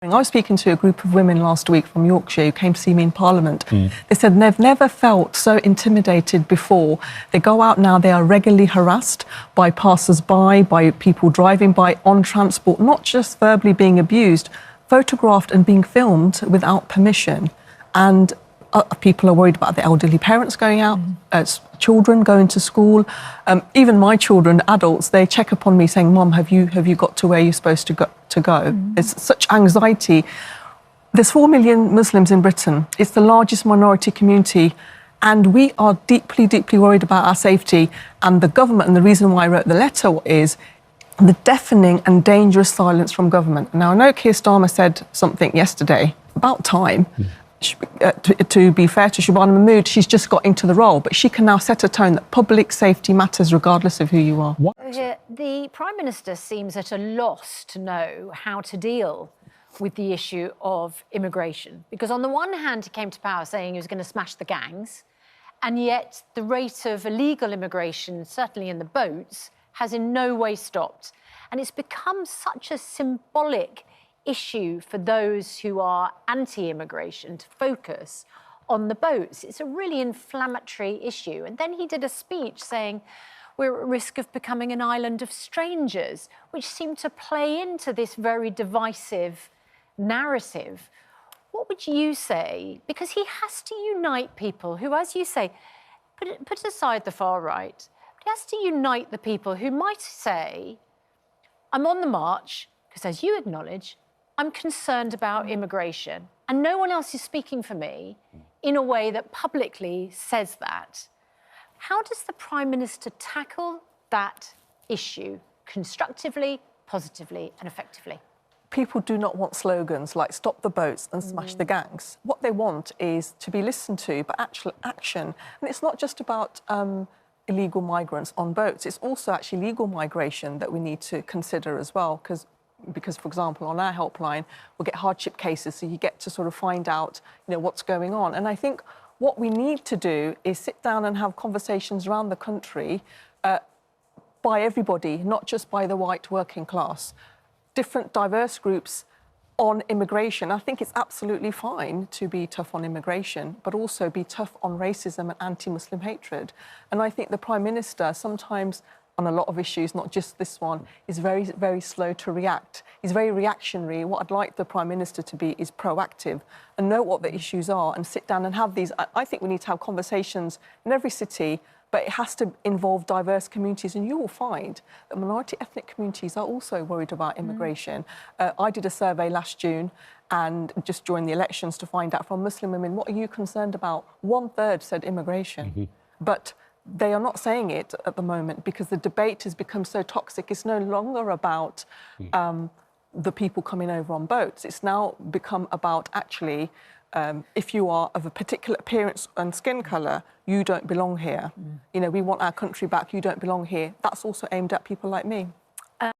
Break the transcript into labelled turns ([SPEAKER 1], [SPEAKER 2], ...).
[SPEAKER 1] I was speaking to a group of women last week from Yorkshire who came to see me in Parliament. They said they've never felt so intimidated before. They go out now, they are regularly harassed by passers-by, by people driving by, on transport, not just verbally being abused, photographed and being filmed without permission. And people are worried about the elderly parents going out, children going to school. Even my children, adults, they check upon me saying, "Mum, have you got to where you're supposed to go?" There's such anxiety. There's 4 million Muslims in Britain. It's the largest minority community, and we are deeply, deeply worried about our safety. And the government, and the reason why I wrote the letter is the deafening and dangerous silence from government. Now, I know Keir Starmer said something yesterday, about time. To be fair to Shabana Mahmood, she's just got into the role, but she can now set a tone that public safety matters regardless of who you are.
[SPEAKER 2] The Prime Minister seems at a loss to know how to deal with the issue of immigration, because on the one hand he came to power saying he was going to smash the gangs, and yet the rate of illegal immigration, certainly in the boats, has in no way stopped. And it's become such a symbolic issue for those who are anti-immigration to focus on the boats. It's a really inflammatory issue. And then he did a speech saying we're at risk of becoming an island of strangers, which seemed to play into this very divisive narrative. What would you say? Because he has to unite people who, as you say, put aside the far right, but he has to unite the people who might say, I'm on the march because, as you acknowledge, I'm concerned about immigration, and no one else is speaking for me in a way that publicly says that. How does the Prime Minister tackle that issue constructively, positively and effectively?
[SPEAKER 1] People do not want slogans like stop the boats and smash the gangs. What they want is to be listened to, but actual action. And it's not just about illegal migrants on boats. It's also actually legal migration that we need to consider as well, because, for example, on our helpline, we'll get hardship cases, so you get to sort of find out, what's going on. And I think what we need to do is sit down and have conversations around the country by everybody, not just by the white working class, different diverse groups on immigration. I think it's absolutely fine to be tough on immigration, but also be tough on racism and anti-Muslim hatred. And I think the Prime Minister sometimes, on a lot of issues, not just this one, is very, very slow to react. He's very reactionary. What I'd like the Prime Minister to be is proactive and know what the issues are and sit down and have these. I think we need to have conversations in every city, but it has to involve diverse communities. And you will find that minority ethnic communities are also worried about immigration. I did a survey last June and just during the elections to find out from Muslim women, what are you concerned about? 1/3 said immigration. But they are not saying it at the moment because the debate has become so toxic. It's no longer about the people coming over on boats. It's now become about actually, if you are of a particular appearance and skin colour, you don't belong here. We want our country back, you don't belong here. That's also aimed at people like me.